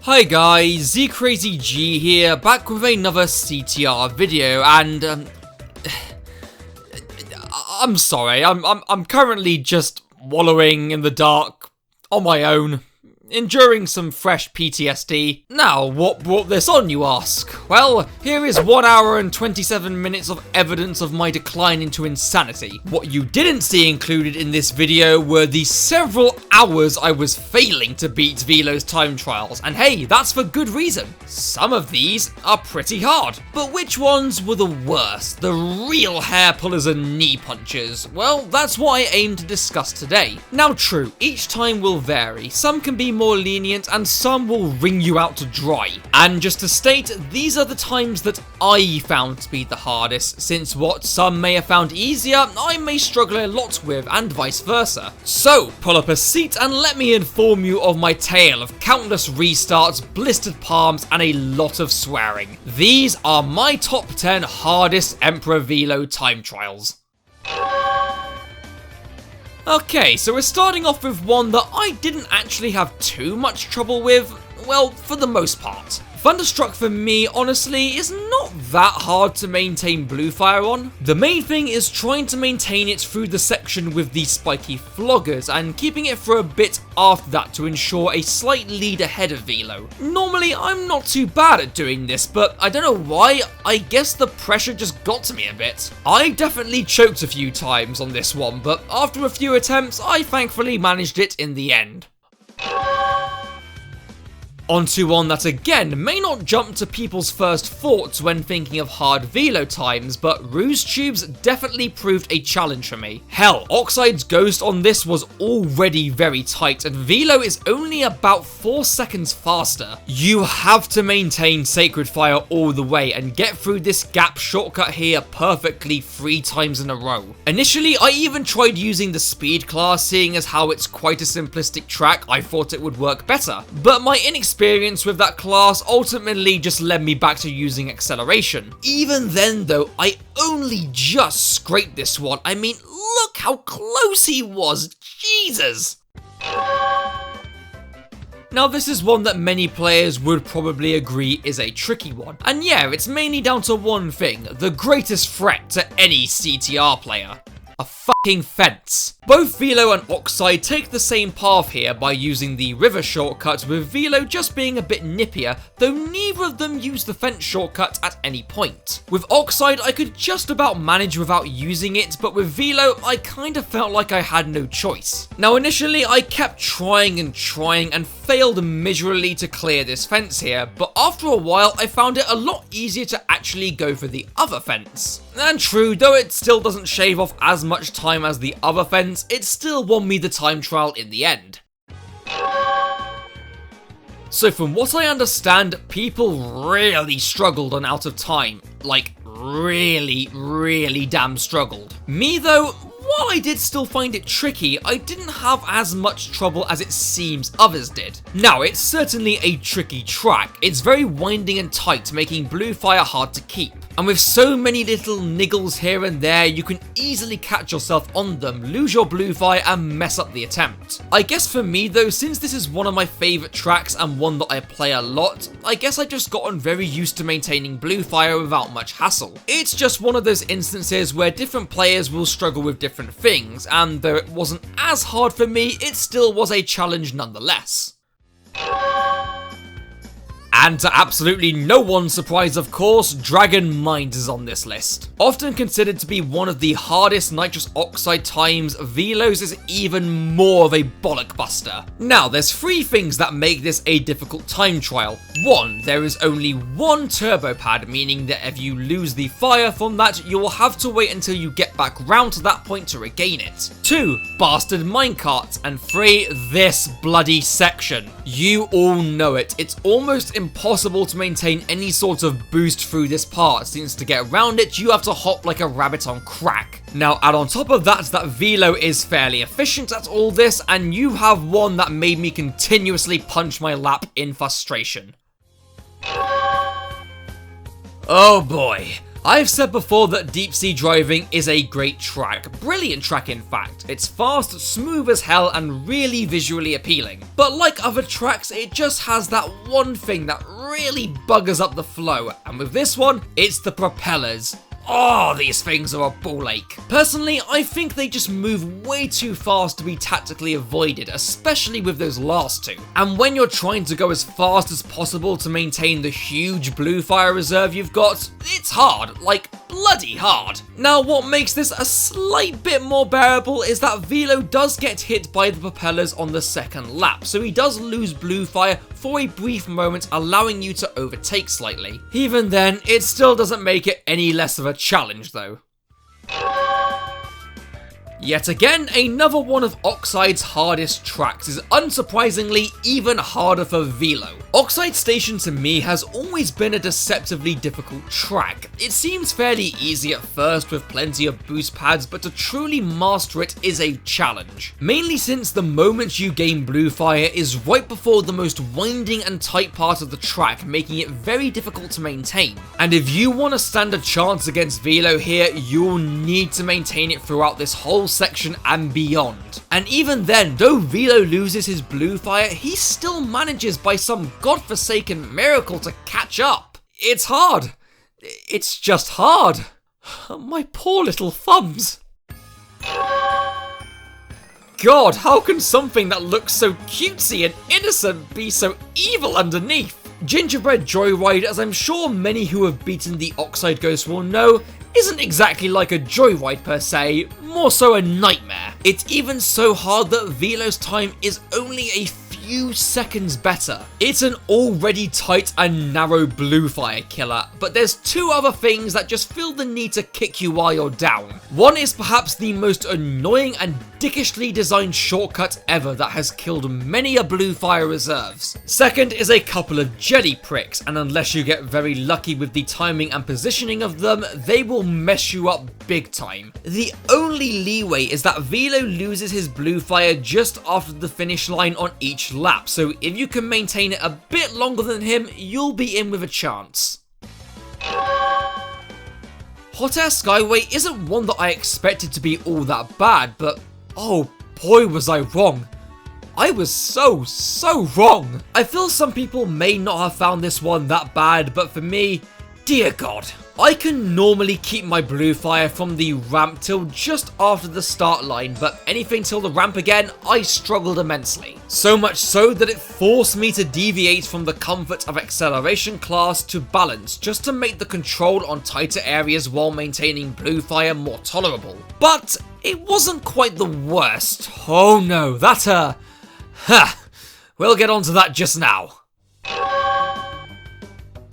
Hi guys, ZCrazyG here, back with another CTR video, and I'm sorry, I'm currently just wallowing in the dark on my own, enduring some fresh PTSD. Now, what brought this on, you ask? Well, here is 1 hour and 27 minutes of evidence of my decline into insanity. What you didn't see included in this video were the several hours I was failing to beat Velo's time trials, and hey, that's for good reason. Some of these are pretty hard, but which ones were the worst? The real hair pullers and knee punchers? Well, that's what I aim to discuss today. Now true, each time will vary. Some can be more lenient and some will wring you out to dry. And just to state, these are the times that I found to be the hardest, since what some may have found easier, I may struggle a lot with, and vice versa. So, pull up a seat and let me inform you of my tale of countless restarts, blistered palms, and a lot of swearing. These are my top 10 hardest Emperor Velo time trials. Okay, so we're starting off with one that I didn't actually have too much trouble with, well, for the most part. Thunderstruck for me, honestly, is not that hard to maintain blue fire on. The main thing is trying to maintain it through the section with the spiky floggers and keeping it for a bit after that to ensure a slight lead ahead of Velo. Normally, I'm not too bad at doing this, but I don't know why, I guess the pressure just got to me a bit. I definitely choked a few times on this one, but after a few attempts, I thankfully managed it in the end. Onto one that again may not jump to people's first thoughts when thinking of hard velo times, but Rouge Tubes definitely proved a challenge for me. Hell, Oxide's ghost on this was already very tight and Velo is only about 4 seconds faster. You have to maintain Sacred Fire all the way and get through this gap shortcut here perfectly 3 times in a row. Initially, I even tried using the speed class, seeing as how it's quite a simplistic track, I thought it would work better, but my inexperience with that class ultimately just led me back to using acceleration. Even then though, I only just scraped this one. I mean, look how close he was, Jesus! Now this is one that many players would probably agree is a tricky one. And yeah, it's mainly down to one thing, the greatest threat to any CTR player. A fucking fence. Both Velo and Oxide take the same path here by using the river shortcut, with Velo just being a bit nippier, though neither of them use the fence shortcut at any point. With Oxide, I could just about manage without using it, but with Velo, I kinda felt like I had no choice. Now initially, I kept trying and failed miserably to clear this fence here, but after a while, I found it a lot easier to actually go for the other fence. And true, though it still doesn't shave off as much time as the other fence, it still won me the time trial in the end. So from what I understand, people really struggled on Out of Time. Like, really damn struggled. Me though, while I did still find it tricky, I didn't have as much trouble as it seems others did. Now, it's certainly a tricky track. It's very winding and tight, making blue fire hard to keep. And with so many little niggles here and there, you can easily catch yourself on them, lose your blue fire and mess up the attempt. I guess for me though, since this is one of my favourite tracks and one that I play a lot, I guess I just gotten very used to maintaining blue fire without much hassle. It's just one of those instances where different players will struggle with different things, and though it wasn't as hard for me, it still was a challenge nonetheless. And to absolutely no one's surprise, of course, Dragon Mines is on this list. Often considered to be one of the hardest nitrous oxide times, Velo's is even more of a bollock buster. Now, there's 3 things that make this a difficult time trial. 1, there is only 1 turbo pad, meaning that if you lose the fire from that, you will have to wait until you get back round to that point to regain it. 2, bastard minecarts, and 3, this bloody section. You all know it. It's almost impossible to maintain any sort of boost through this part, since to get around it, you have to hop like a rabbit on crack. Now, add on top of that Velo is fairly efficient at all this, and you have one that made me continuously punch my lap in frustration. Oh boy. I've said before that deep sea driving is a great track, brilliant track in fact. It's fast, smooth as hell, and really visually appealing. But like other tracks, it just has that one thing that really buggers up the flow, and with this one, it's the propellers. Oh, these things are a ball ache. Personally, I think they just move way too fast to be tactically avoided, especially with those last two. And when you're trying to go as fast as possible to maintain the huge blue fire reserve you've got, it's hard, like bloody hard. Now, what makes this a slight bit more bearable is that Velo does get hit by the propellers on the second lap, so he does lose blue fire for a brief moment, allowing you to overtake slightly. Even then, it still doesn't make it any less of a challenge though. Yet again, another one of Oxide's hardest tracks is unsurprisingly even harder for Velo. Oxide Station to me has always been a deceptively difficult track. It seems fairly easy at first with plenty of boost pads, but to truly master it is a challenge. Mainly since the moment you gain blue fire is right before the most winding and tight part of the track, making it very difficult to maintain. And if you want to stand a chance against Velo here, you'll need to maintain it throughout this whole section and beyond. And even then, though Velo loses his blue fire, he still manages by some godforsaken miracle to catch up. It's hard. It's just hard. My poor little thumbs. God, how can something that looks so cutesy and innocent be so evil underneath? Gingerbread Joyride, as I'm sure many who have beaten the Oxide Ghost will know, isn't exactly like a joyride per se, more so a nightmare. It's even so hard that Velo's time is only a few seconds better. It's an already tight and narrow blue fire killer, but there's two other things that just feel the need to kick you while you're down. One is perhaps the most annoying and dickishly designed shortcut ever that has killed many a blue fire reserves. Second is a couple of jelly pricks, and unless you get very lucky with the timing and positioning of them, they will mess you up big time. The only leeway is that Velo loses his blue fire just after the finish line on each lap, so if you can maintain it a bit longer than him, you'll be in with a chance. Hot Air Skyway isn't one that I expected to be all that bad, but oh boy was I wrong. I was so wrong. I feel some people may not have found this one that bad, but for me, dear God. I can normally keep my blue fire from the ramp till just after the start line, but anything till the ramp again, I struggled immensely. So much so that it forced me to deviate from the comfort of acceleration class to balance, just to make the control on tighter areas while maintaining blue fire more tolerable. But it wasn't quite the worst. Oh no, we'll get onto that just now.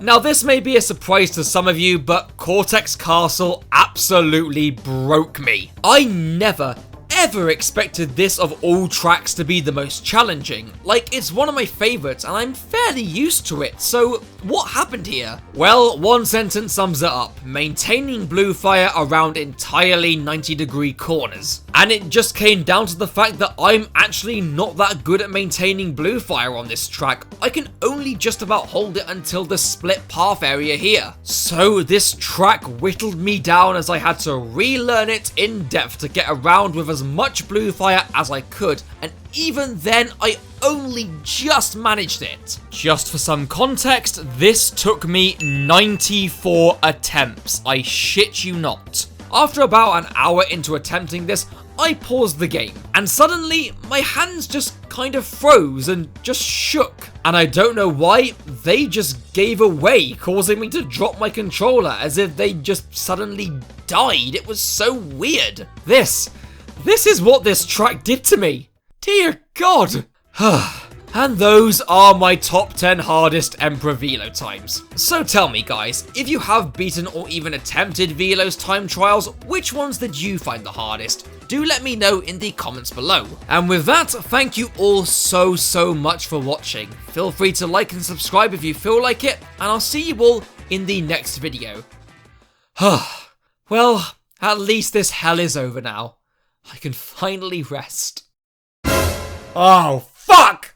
Now this may be a surprise to some of you, but Cortex Castle absolutely broke me. I never ever expected this of all tracks to be the most challenging. Like, it's one of my favourites and I'm fairly used to it, so what happened here? Well, one sentence sums it up: maintaining blue fire around entirely 90-degree corners. And it just came down to the fact that I'm actually not that good at maintaining blue fire on this track. I can only just about hold it until the split path area here. So this track whittled me down as I had to relearn it in depth to get around with as much blue fire as I could, and even then I only just managed it. Just for some context, this took me 94 attempts, I shit you not. After about an hour into attempting this, I paused the game, and suddenly my hands just kind of froze and just shook. And I don't know why, they just gave away, causing me to drop my controller as if they just suddenly died. It was so weird. This is what this track did to me. Dear God. And those are my top 10 hardest Emperor Velo times. So tell me guys, if you have beaten or even attempted Velo's time trials, which ones did you find the hardest? Do let me know in the comments below. And with that, thank you all so much for watching. Feel free to like and subscribe if you feel like it, and I'll see you all in the next video. Well, at least this hell is over now. I can finally rest. Oh, fuck!